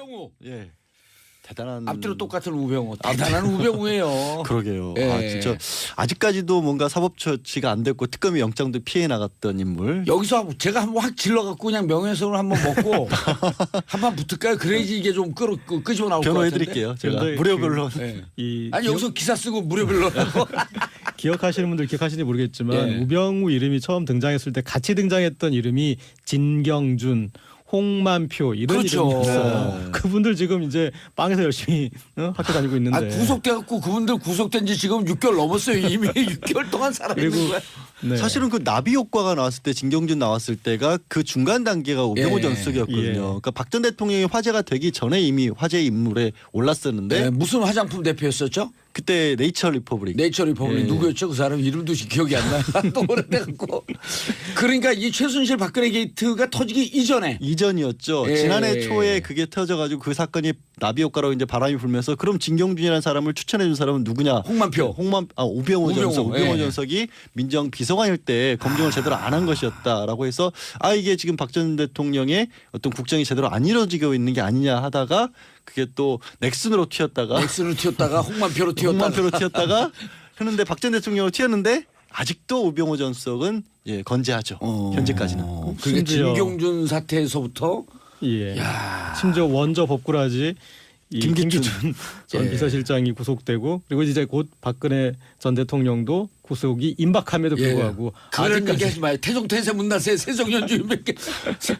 우병우. 예. 대단한 앞뒤로 똑같은 우병우. 대단한 우병우예요. 그러게요. 예. 아 진짜 아직까지도 뭔가 사법 처치가 안 됐고 특검이 영장도 피해 나갔던 인물. 여기서 제가 한번 확 질러갖고 그냥 명예훼손을 한번 먹고 한번 붙을까요? 그래야지 이게 좀 끄집어 나올 것 같은데. 변호해드릴게요. 제가 무료 변론. 네. 이 아니 여기서 기사 쓰고 무료 변론하고. 기억하시는 분들 기억하시는지 모르겠지만 예. 우병우 이름이 처음 등장했을 때 같이 등장했던 이름이 진경준, 홍만표 이런 그렇죠. 이름이었어요. 네. 그분들 지금 이제 빵에서 열심히 학교 다니고 있는데. 아 구속돼갖고 그분들 구속된 지 지금 6개월 넘었어요. 이미 6개월 동안 살아 있는 거야. 네. 사실은 그 나비 효과가 나왔을 때 진경준 나왔을 때가 그 중간 단계가 우병우 예. 전 수석이었거든요. 예. 그러니까 박 전 대통령이 화제가 되기 전에 이미 화제의 인물에 올랐었는데 네, 무슨 화장품 대표였었죠? 그때 네이처 리퍼블릭. 네이처 리퍼블릭 예. 누구였죠? 그 사람 이름도 기억이 안 나요. 또 오래돼갖고. 그러니까 이 최순실 박근혜 게이트가 터지기 이전에. 이전이었죠. 예. 지난해 초에 그게 터져가지고 그 사건이 나비 효과로 이제 바람이 불면서 그럼 진경준이라는 사람을 추천해준 사람은 누구냐? 홍만표. 우병우 전석. 우병우 예. 전석이 민정 비서관일 때 검증을 제대로 안 한 것이었다라고 해서 이게 지금 박 전 대통령의 어떤 국정이 제대로 안 이루어지고 있는 게 아니냐 하다가 그게 또 넥슨으로 튀었다가 넥슨으로 튀었다가 홍만표로 튀었다가. 홍만표로 튀었다가 했는데 박 전 대통령으로 튀었는데 아직도 우병우 전석은 예 건재하죠. 현재까지는. 그게 심지어- 진경준 사태에서부터 예. 야. 심지어 원조 법꾸라지 이 김기춘. 전 예. 비서실장이 구속되고 그리고 이제 곧 박근혜 전 대통령도 구속이 임박함에도 예. 불구하고 그런 아직까지 얘기하지 마요. 태종태세 문나세 세종연주인밖에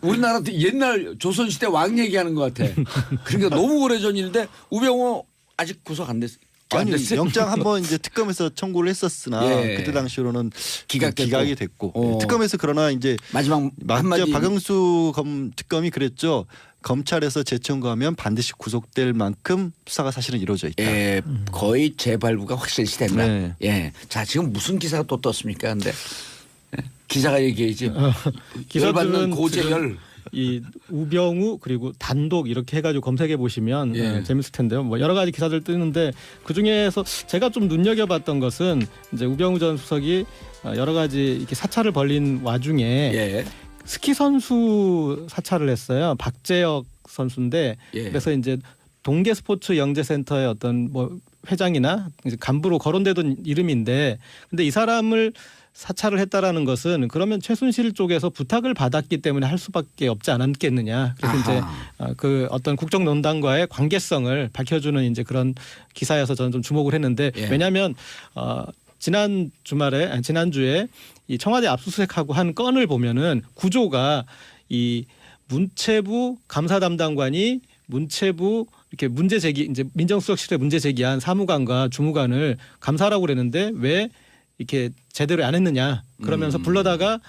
우리나라 옛날 조선시대 왕 얘기하는 것 같아. 그러니까 너무 오래전인데 우병우 아직 구속 안 됐어요. 아니 영장 한번 이제 특검에서 청구를 했었으나 예. 그때 당시로는 기각됐고. 기각이 됐고 어. 특검에서 그러나 이제 마지막 한마디. 박영수 특검이 그랬죠. 검찰에서 재청구하면 반드시 구속될 만큼 수사가 사실은 이루어져 있다. 예, 거의 재발부가 확실시 된다. 네. 예. 자, 지금 무슨 기사가 또 떴습니까? 근데 예. 기사가 얘기해야지. 열받는 기사들은 고재열. 이 우병우 그리고 단독 이렇게 해가지고 검색해 보시면 예. 재밌을 텐데요. 뭐 여러 가지 기사들 뜨는데 그 중에서 제가 좀 눈여겨봤던 것은 이제 우병우 전 수석이 여러 가지 이렇게 사찰을 벌린 와중에 예. 스키 선수 사찰을 했어요. 박재혁 선수인데 예. 그래서 이제 동계 스포츠 영재센터의 어떤 뭐 회장이나 이제 간부로 거론되던 이름인데 근데 이 사람을 사찰을 했다라는 것은 그러면 최순실 쪽에서 부탁을 받았기 때문에 할 수밖에 없지 않았겠느냐. 그래서 이제 그 어떤 국정농단과의 관계성을 밝혀주는 이제 그런 기사여서 저는 좀 주목을 했는데 예. 왜냐하면 지난주에 이 청와대 압수수색하고 한 건을 보면은 구조가 이 문체부 감사 담당관이 문체부 이렇게 문제 제기 이제 민정수석실에 문제 제기한 사무관과 주무관을 감사하라고 그랬는데 왜 이렇게 제대로 안 했느냐 그러면서 불러다가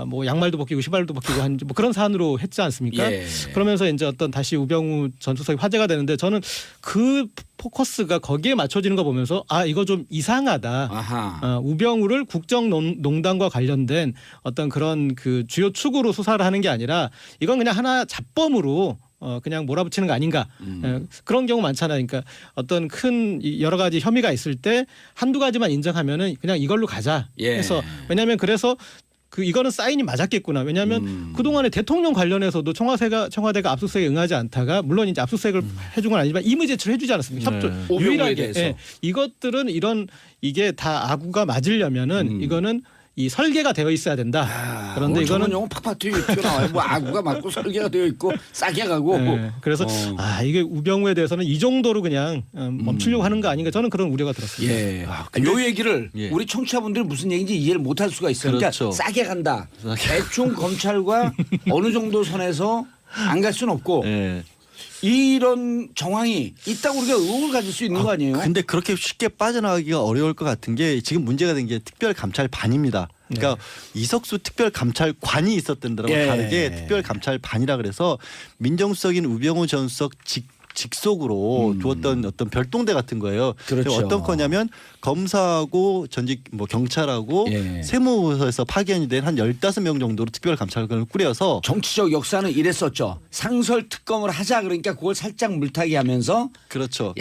뭐 양말도 벗기고 신발도 벗기고 한 뭐 그런 사안으로 했지 않습니까? 예. 그러면서 이제 어떤 다시 우병우 전 수석이 화제가 되는데 저는 그 포커스가 거기에 맞춰지는 거 보면서 이거 좀 이상하다. 아하. 우병우를 국정농단과 관련된 어떤 그런 그 주요 축으로 수사를 하는 게 아니라 이건 그냥 하나 잡범으로 그냥 몰아붙이는 거 아닌가. 그런 경우 많잖아요. 그러니까 어떤 큰 여러 가지 혐의가 있을 때 한두 가지만 인정하면은 그냥 이걸로 가자. 예. 해서 왜냐하면 그래서 이거는 사인이 맞았겠구나. 왜냐하면 그동안에 대통령 관련해서도 청와대가 압수수색에 응하지 않다가 물론 이제 압수수색을 해준 건 아니지만 임의 제출을 해주지 않았습니까? 협조 오병우에 유일하게 대해서. 이것들은 이게 다 아구가 맞으려면은 이거는 이 설계가 되어 있어야 된다. 그런데 이거는 영어 팍팍 튀어나와요. 뭐 아구가 맞고 설계가 되어 있고 싸게 가고. 그래서 이게 우병우에 대해서는 이 정도로 그냥 멈추려고 하는 거 아닌가 저는 그런 우려가 들었습니다. 예. 요 얘기를 예. 우리 청취자분들이 무슨 얘기인지 이해를 못할 수가 있어요. 그렇죠. 그러니까 싸게 간다. 대충 검찰과 어느 정도 선에서 안 갈 수는 없고 예. 이런 정황이 있다고 우리가 의혹을 가질 수 있는 거 아니에요? 근데 그렇게 쉽게 빠져나가기가 어려울 것 같은 게 지금 문제가 된 게 특별감찰반입니다. 그러니까 이석수 특별감찰관이 있었던 데랑 예. 다르게 특별감찰반이라 그래서 민정수석인 우병우 전 수석 직속으로 두었던 어떤 별동대 같은 거예요. 그렇죠. 어떤 거냐면 검사하고 전직 뭐 경찰하고 예. 세무에서 파견이 된 한 15명 정도로 특별감찰관을 꾸려서 정치적 역사는 이랬었죠. 상설 특검을 하자 그러니까 그걸 살짝 물타기 하면서 그렇죠.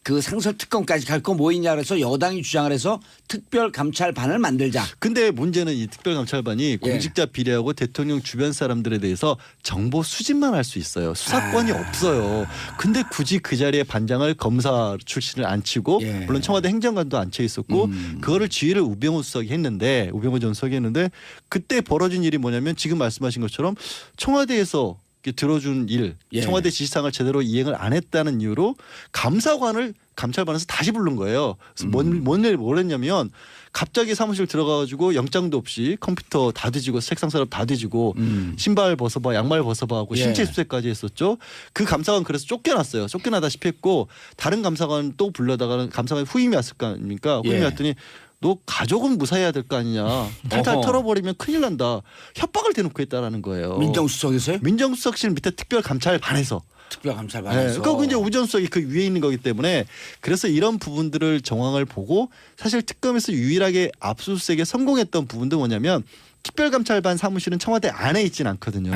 그 상설특검까지 갈 거 뭐 있냐 그래서 여당이 주장을 해서 특별감찰반을 만들자. 근데 문제는 이 특별감찰반이 공직자 비리하고 대통령 주변 사람들에 대해서 정보 수집만 할 수 있어요. 수사권이 없어요. 근데 굳이 그 자리에 반장을 검사 출신을 앉히고 예. 물론 청와대 행정관도 앉혀 있었고 그거를 지휘를 우병우 수석이 했는데 우병우 전 수석이 했는데 그때 벌어진 일이 뭐냐면 지금 말씀하신 것처럼 청와대에서 들어준 일, 예. 청와대 지시사항을 제대로 이행을 안 했다는 이유로 감사관을 감찰반에서 다시 부른 거예요. 그래서 뭘 했냐면 갑자기 사무실 들어가가지고 영장도 없이 컴퓨터 다 뒤지고 책상 서랍 다 뒤지고 신발 벗어봐, 양말 벗어봐 하고 예. 신체 수색까지 했었죠. 그 감사관 그래서 쫓겨났어요. 쫓겨나다시피 했고 다른 감사관 또 불러다가는 감사관 후임이 왔을 거 아닙니까? 후임이 예. 왔더니 너 가족은 무사해야 될 거 아니냐. 탈탈 어허. 털어버리면 큰일 난다. 협박을 대놓고 했다라는 거예요. 민정수석에서요? 민정수석실 밑에 특별감찰반에서. 특별감찰반에서. 그리고 이제 우전 수석이 그 위에 있는 거기 때문에 그래서 이런 부분들을 정황을 보고 사실 특검에서 유일하게 압수수색에 성공했던 부분도 뭐냐면 특별감찰반 사무실은 청와대 안에 있진 않거든요.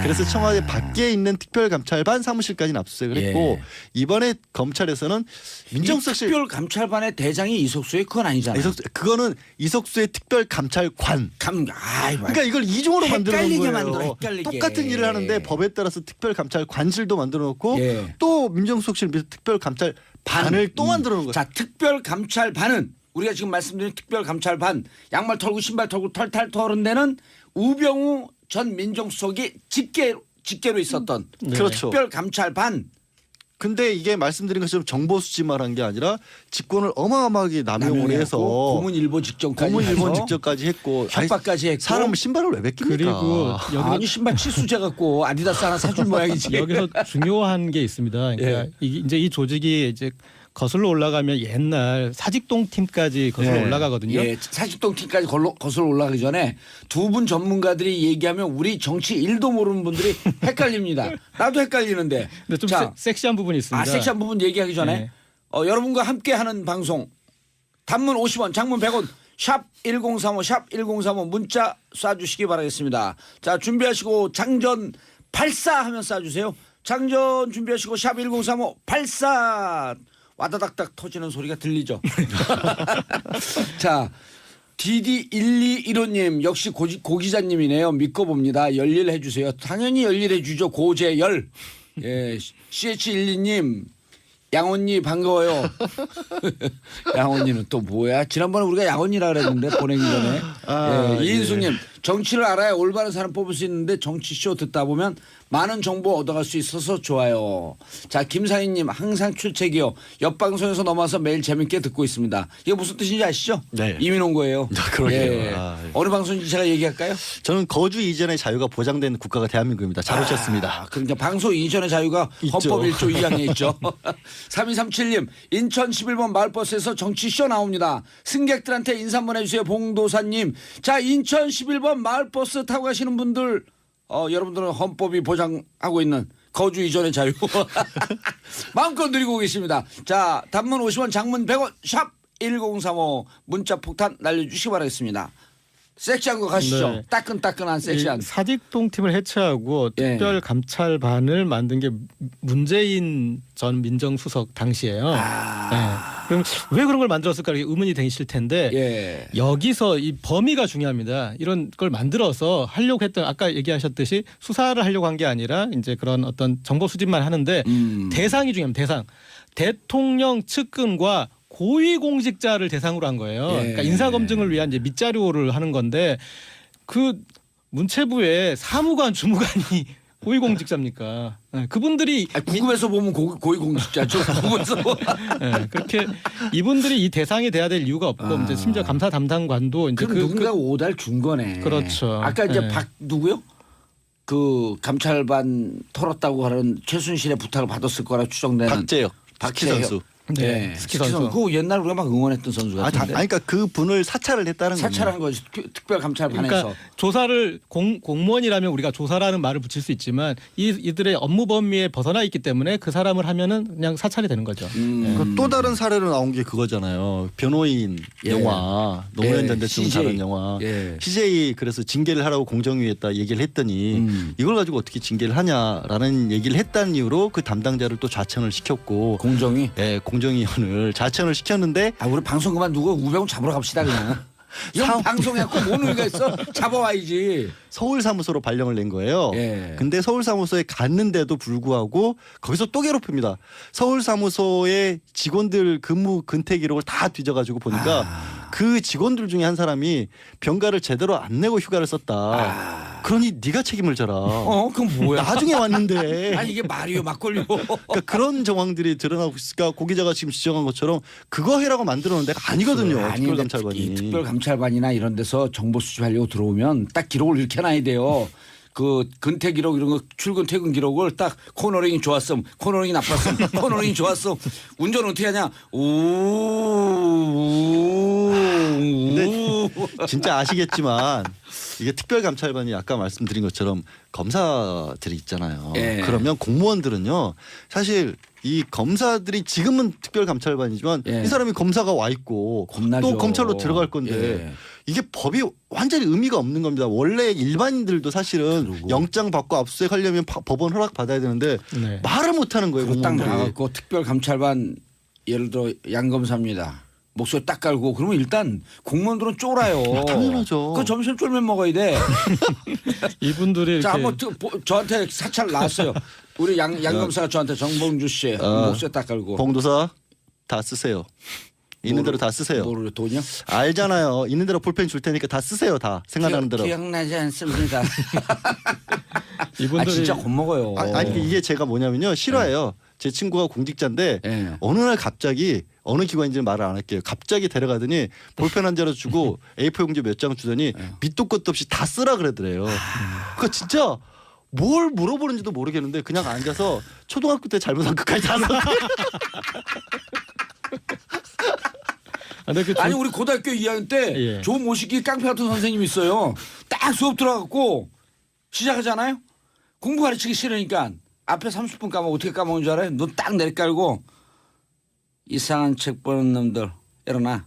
그래서 청와대 밖에 있는 특별감찰반 사무실까지는 압수수색을 했고 이번에 검찰에서는 민정수석실 특별감찰반의 대장이 이석수의 그건 아니잖아요. 그거는 이석수의 특별감찰관. 그러니까 이걸 이중으로 만들어 놓은 헷갈리게 거예요. 만들어, 헷갈리게. 똑같은 일을 하는데 법에 따라서 특별감찰관실도 만들어 놓고 예. 또 민정수석실 밑에 특별감찰반을 또 만들어 놓은 거예요. 자, 특별감찰반은 우리가 지금 말씀드린 특별감찰반 양말 털고 신발 털고 털탈 털은 데는 우병우 전 민정수석이 직계로 있었던 그렇죠. 특별감찰반. 근데 이게 말씀드린 것처럼 정보 수집만 한 게 아니라 직권을 어마어마하게 남용을 해서 고문일보 직전까지 고문일본 해서 직전까지 했고 협박까지 했고 사람을 신발을 왜 뺏깁니까? 그리고 아니 신발 치수제 갖고 아디다스 하나 사준 모양이지. 여기서 중요한 게 있습니다. 그러니까 예. 이제 이 조직이 이제 거슬러 올라가면 옛날 사직동 팀까지 거슬러 올라가거든요. 예, 사직동 팀까지 거슬러 올라가기 전에 두 분 전문가들이 얘기하면 우리 정치 1도 모르는 분들이 헷갈립니다. 나도 헷갈리는데. 근데 좀 자, 섹시한 부분이 있습니다. 섹시한 부분 얘기하기 전에 네. 여러분과 함께하는 방송 단문 50원 장문 100원 샵 1035 샵 1035 문자 쏴주시기 바라겠습니다. 자 준비하시고 장전 84 하면 쏴주세요. 장전 준비하시고 샵 1035 84 와다닥닥 터지는 소리가 들리죠. 자 DD1215님 역시 고 기자님이네요. 믿고 봅니다. 열일해 주세요. 당연히 열일해 주죠. 고재열. 예, CH12님 양언니 반가워요. 양언니는 또 뭐야? 지난번에 우리가 양언니라 그랬는데 보내기 전에. 이인숙님 정치를 알아야 올바른 사람 뽑을 수 있는데 정치쇼 듣다 보면 많은 정보 얻어갈 수 있어서 좋아요. 자 김상희님 항상 출첵이요. 옆 방송에서 넘어와서 매일 재밌게 듣고 있습니다. 이게 무슨 뜻인지 아시죠? 네. 이민 온 거예요. 그러게요. 예. 아, 예. 어느 방송인지 제가 얘기할까요? 저는 거주 이전의 자유가 보장된 국가가 대한민국입니다. 잘 오셨습니다. 그러니까 방송 이전의 자유가 있죠. 헌법 1조 2항에 있죠. 3237님 인천 11번 마을버스에서 정치쇼 나옵니다. 승객들한테 인사 한번 해주세요. 봉도사님. 자 인천 11번 마을버스 타고 가시는 분들 여러분들은 헌법이 보장하고 있는 거주 이전의 자유 마음껏 누리고 계십니다. 자 단문 50원 장문 100원 샵 1035 문자 폭탄 날려주시기 바라겠습니다. 섹시한 거 가시죠. 네. 따끈따끈한 섹시한. 사직동 팀을 해체하고 예. 특별감찰반을 만든 게 문재인 전 민정수석 당시예요. 예. 그럼 왜 그런 걸 만들었을까 이렇게 의문이 되실 텐데 예. 여기서 이 범위가 중요합니다. 이런 걸 만들어서 하려고 했던 아까 얘기하셨듯이 수사를 하려고 한 게 아니라 이제 그런 어떤 정보 수집만 하는데 대상이 중요합니다. 대상. 대통령 측근과 고위공직자를 대상으로 한 거예요. 예. 그러니까 인사검증을 위한 이제 밑자료를 하는 건데 그 문체부의 사무관, 주무관이 고위공직자입니까? 네, 그분들이 궁금해서 보면 고위공직자죠. 궁금해서 네, 그렇게 이분들이 이 대상이 돼야 될 이유가 없고 이제 심지어 감사 담당관도 이제 그럼 누군가 오달 준 거네. 그렇죠. 아까 이제 네. 박 누구요? 그 감찰반 털었다고 하는 최순실의 부탁을 받았을 거라 추정되는 박재혁, 스키 선수. 네, 스키 선수. 그거 옛날 우리가 막 응원했던 선수 같은데. 그러니까 그 분을 사찰을 했다는 거예요. 사찰한 거지. 특별감찰반에서. 그러니까 조사를 공무원이라면 우리가 조사라는 말을 붙일 수 있지만 이들의 업무 범위에 벗어나 있기 때문에 그 사람을 하면은 그냥 사찰이 되는 거죠. 또 다른 사례로 나온 게 그거잖아요. 변호인 예. 영화 노무현 전 대통령 CJ. 다룬 영화 예. CJ 그래서 징계를 하라고 공정위에다 얘기를 했더니 이걸 가지고 어떻게 징계를 하냐라는 얘기를 했다는 이유로 그 담당자를 또 좌천을 시켰고 공정이. 예, 공정위원을 자천을 시켰는데 아 우리 방송 그만두고 우병우 잡으러 갑시다 그냥. 이런 방송해갖고 뭔 의미가 있어? 잡아와야지. 서울 사무소로 발령을 낸 거예요. 예. 근데 서울 사무소에 갔는데도 불구하고 거기서 또 괴롭힙니다. 서울 사무소의 직원들 근무 근태 기록을 다 뒤져가지고 보니까 그 직원들 중에 한 사람이 병가를 제대로 안 내고 휴가를 썼다. 그러니 네가 책임을 져라. 그럼 뭐야? 나중에 왔는데. 아니 이게 말이요 막걸리요. 그러니까 그런 정황들이 드러나고 있으니까 고 기자가 지금 지적한 것처럼 그거 해라고 만들어 놓은 데가 아니거든요. 아니, 특별감찰관이. 이 특별감찰반이나 이런 데서 정보 수집하려고 들어오면 딱 기록을 이렇게 해놔야 돼요. 그 근태 기록 이런 거 출근 퇴근 기록을 딱 코너링이 좋았음, 코너링이 나빴음, 코너링이 좋았음. 운전 어떻게 하냐? 근데 진짜 아시겠지만 이게 특별감찰반이 아까 말씀드린 것처럼 검사들이 있잖아요. 예. 그러면 공무원들은요. 사실 이 검사들이 지금은 특별감찰반이지만 예. 이 사람이 검사가 와 있고 겁나죠. 또 검찰로 들어갈 건데 예. 이게 법이 완전히 의미가 없는 겁니다. 원래 일반인들도 사실은 그러고. 영장 받고 압수수색하려면 법원 허락 받아야 되는데 네. 말을 못 하는 거예요. 딱 공무원들이. 나가고 특별감찰반 예를 들어 양검사입니다. 목소리 딱 깔고 그러면 일단 공무원들은 쫄아요. 당연하죠. 그 점심 쫄면 먹어야 돼. 이분들이 자, 이렇게 한번 저한테 사찰 나왔어요. 우리 양검사가 저한테 정봉주 씨 목소리 딱 깔고. 봉도사 다 쓰세요. 있는 대로 다 쓰세요. 뭐를 돈이요? 알잖아요. 있는 대로 볼펜 줄 테니까 다 쓰세요. 다 생각나는 대로. 기억나지 않습니다. 이분들이 진짜 겁먹어요. 아니 이게 제가 뭐냐면요. 실화예요. 제 친구가 공직자인데 네. 어느 날 갑자기 어느 기관인지는 말을 안 할게요. 갑자기 데려가더니 볼펜 한 자루 주고 A4 용지 몇 장 주더니 밑도 끝도 없이 다 쓰라 그러더래요. 그거 진짜 뭘 물어보는지도 모르겠는데 그냥 앉아서 초등학교 때 잘못한 것까지 다 썼어요. 근데 그 아니 우리 고등학교 2학년 때 예. 조모시기 깡패 같은 선생님이 있어요. 딱 수업 들어갖고 시작하잖아요. 공부 가르치기 싫으니까 앞에 30분 까먹고 어떻게 까먹는 줄 알아요? 눈 딱 내리깔고 이상한 책 보는 놈들 일어나.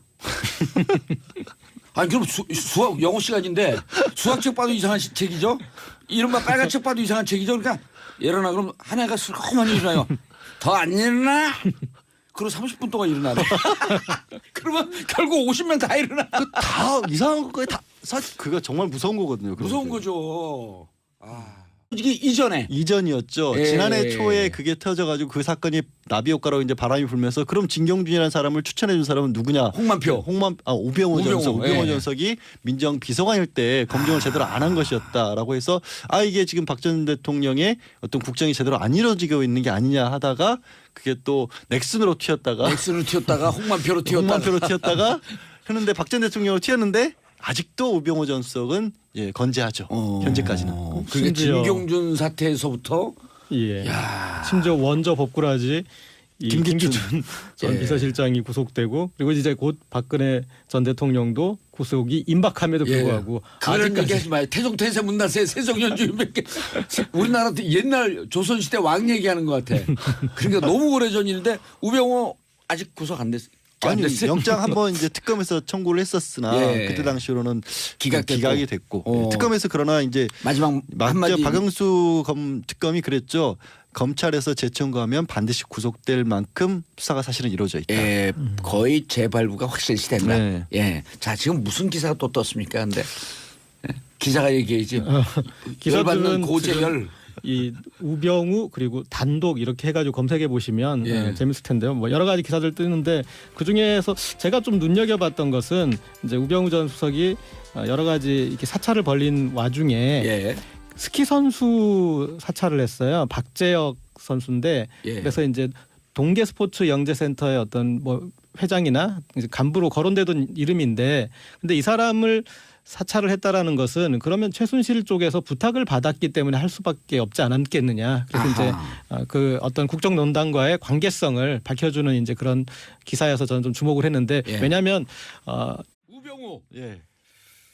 아니 그럼 수학 영어 시간인데 수학책 봐도 이상한 책이죠. 이른바 빨간 책 봐도 이상한 책이죠. 그러니까 일어나 그럼 한 애가 슬그머니 일어나요. 더 안 일어나? 그리고 30분 동안 일어나래. 그러면 결국 50명 다 일어나. 다 이상한 것까지 다 사실 그거 정말 무서운 거거든요. 무서운 거죠. 이게 이전이었죠. 예. 지난해 초에 그게 터져가지고 그 사건이 나비 효과로 이제 바람이 불면서 그럼 진경준이라는 사람을 추천해준 사람은 누구냐? 홍만표. 우병우 전석. 우병우 예. 전석이 민정 비서관일 때 검증을 제대로 안 한 것이었다라고 해서 이게 지금 박 전 대통령의 어떤 국정이 제대로 안 이루어지고 있는 게 아니냐 하다가 그게 또 넥슨으로 튀었다가 넥슨을 튀었다가 홍만표로 튀었다가 했는데 박 전 대통령으로 튀었는데 아직도 우병우 전석은 건재하죠. 현재까지는. 그게 심지어- 진경준 사태에서부터 예. 야. 심지어 원저 법꾸라지 이 김기춘. 전 예. 비서실장이 구속되고 그리고 이제 곧 박근혜 전 대통령도 구속이 임박함에도 불구하고 그런 아직까지 얘기하지 마요. 태종태세 문나세 세종연주인밖에 우리나라 옛날 조선시대 왕 얘기하는 것 같아. 그러니까 너무 오래전인데 우병우 아직 구속 안 됐어. 아니 영장 한번 이제 특검에서 청구를 했었으나 예. 그때 당시로는 기각됐고. 기각이 됐고 어. 특검에서 그러나 이제 마지막 한마디 박영수 특검이 그랬죠. 검찰에서 재청구하면 반드시 구속될 만큼 수사가 사실은 이루어져 있다. 거의 재발부가 확실시 된다. 네. 예. 자 지금 무슨 기사가 또 떴습니까? 근데 기자가 얘기해야지. 열받는 고재열. 이 우병우 그리고 단독 이렇게 해가지고 검색해 보시면 예. 재밌을 텐데요. 뭐 여러 가지 기사들 뜨는데 그 중에서 제가 좀 눈여겨봤던 것은 이제 우병우 전 수석이 여러 가지 이렇게 사찰을 벌린 와중에 예. 스키 선수 사찰을 했어요. 박재혁 선수인데 예. 그래서 이제 동계 스포츠 영재센터의 어떤 뭐 회장이나 이제 간부로 거론되던 이름인데 근데 이 사람을 사찰을 했다라는 것은 그러면 최순실 쪽에서 부탁을 받았기 때문에 할 수밖에 없지 않았겠느냐. 그래서 이제 그 어떤 국정농단과의 관계성을 밝혀주는 이제 그런 기사여서 저는 좀 주목을 했는데 예. 왜냐하면 우병우. 예.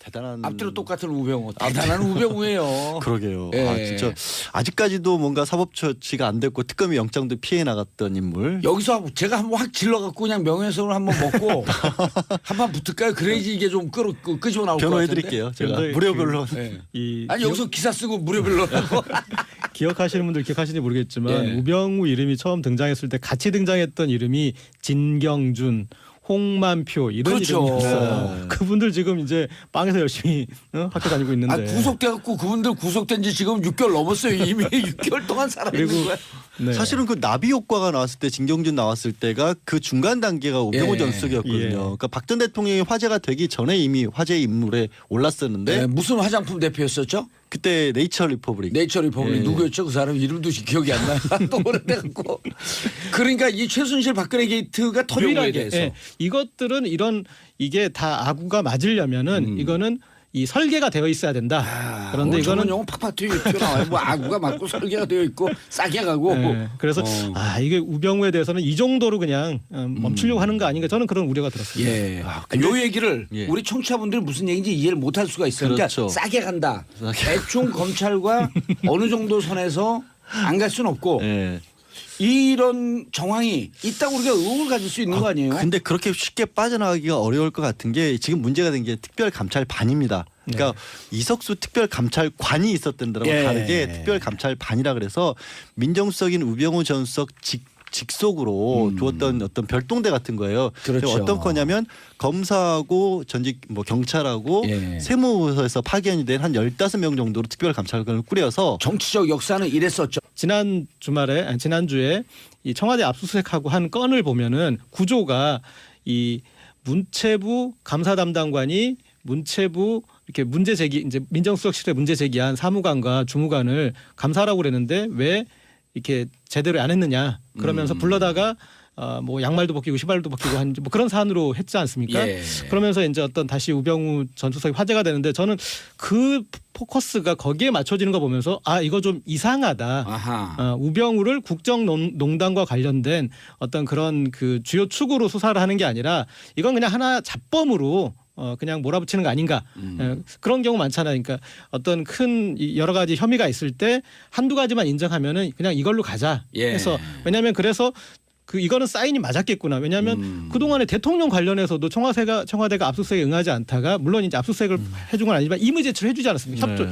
대단한 앞뒤로 똑같은 우병우. 대단한 우병우예요. 그러게요. 예. 진짜 아직까지도 뭔가 사법 처치가 안 됐고 특검이 영장도 피해 나갔던 인물. 여기서 제가 한번 확 질러갖고 그냥 명예훼손을 한번 먹고 한번 붙을까요? 그래야지 이게 좀 끄집어 나올 것 같은데. 변호해드릴게요. 제가 근데 무료 변론. 예. 이 아니 여기서 기사 쓰고 무료 변론하고 기억하시는 분들 기억하시는지 모르겠지만 예. 우병우 이름이 처음 등장했을 때 같이 등장했던 이름이 진경준, 홍만표 이런 그렇죠. 이름이었어요. 네. 그분들 지금 이제 빵에서 열심히 학교 다니고 있는데. 아, 구속돼갖고 그분들 구속된 지 지금 6개월 넘었어요. 이미 6개월 동안 살아있는 그리고 거야. 네. 사실은 그 나비 효과가 나왔을 때 진경준 나왔을 때가 그 중간 단계가 우병우 예. 전 수석이었거든요. 예. 그러니까 박 전 대통령이 화제가 되기 전에 이미 화제의 인물에 올랐었는데 네, 무슨 화장품 대표였었죠? 그때 네이처 리퍼블릭. 네이처 리퍼블릭 예. 누구였죠? 그 사람 이름도 기억이 안 나요. 또 오래돼갖고. 그러니까 이 최순실 박근혜 게이트가 우병우에 유일하게 대해서. 예. 이것들은 이게 다 아구가 맞으려면은 이거는 이 설계가 되어 있어야 된다. 그런데 이거는 용어 팍팍 튀어나와요. 뭐 아구가 맞고 설계가 되어 있고 싸게 가고. 예. 그래서 이게 우병우에 대해서는 이 정도로 그냥 멈추려고 하는 거 아닌가 저는 그런 우려가 들었습니다. 예. 요 얘기를 예. 우리 청취자분들이 무슨 얘기인지 이해를 못할 수가 있어요. 그렇죠. 그러니까 싸게 간다. 대충 검찰과 어느 정도 선에서 안 갈 수는 없고 예. 이런 정황이 있다고 우리가 의혹을 가질 수 있는 거 아니에요? 근데 그렇게 쉽게 빠져나가기가 어려울 것 같은 게 지금 문제가 된 게 특별감찰반입니다. 그러니까 이석수 특별감찰관이 있었던 데랑 예. 다르게 특별감찰반이라 그래서 민정수석인 우병우 전 수석 직속으로 두었던 어떤 별동대 같은 거예요. 그렇죠. 어떤 거냐면 검사하고 전직 뭐 경찰하고 예. 세무부에서 파견이 된 한 15명 정도로 특별감찰관을 꾸려서 정치적 역사는 이랬었죠. 지난주에 이 청와대 압수수색하고 한 건을 보면은 구조가 이 문체부 감사 담당관이 문체부 이렇게 문제 제기 이제 민정수석실에 문제 제기한 사무관과 주무관을 감사하라고 그랬는데 왜 이렇게 제대로 안 했느냐 그러면서 불러다가 뭐 양말도 벗기고 신발도 벗기고 한 뭐 그런 사안으로 했지 않습니까? 예. 그러면서 이제 어떤 다시 우병우 전 수석이 화제가 되는데 저는 그 포커스가 거기에 맞춰지는 거 보면서 이거 좀 이상하다. 아하. 우병우를 국정농단과 관련된 어떤 그런 그 주요 축으로 수사를 하는 게 아니라 이건 그냥 하나 잡범으로 그냥 몰아붙이는 거 아닌가. 그런 경우 많잖아요. 그러니까 어떤 큰 여러 가지 혐의가 있을 때 한두 가지만 인정하면은 그냥 이걸로 가자 예. 해서 왜냐하면 그래서 이거는 사인이 맞았겠구나. 왜냐하면 그동안에 대통령 관련해서도 청와대가 압수수색에 응하지 않다가 물론 이제 압수수색을 해준 건 아니지만 임의 제출을 해주지 않았습니까? 협조.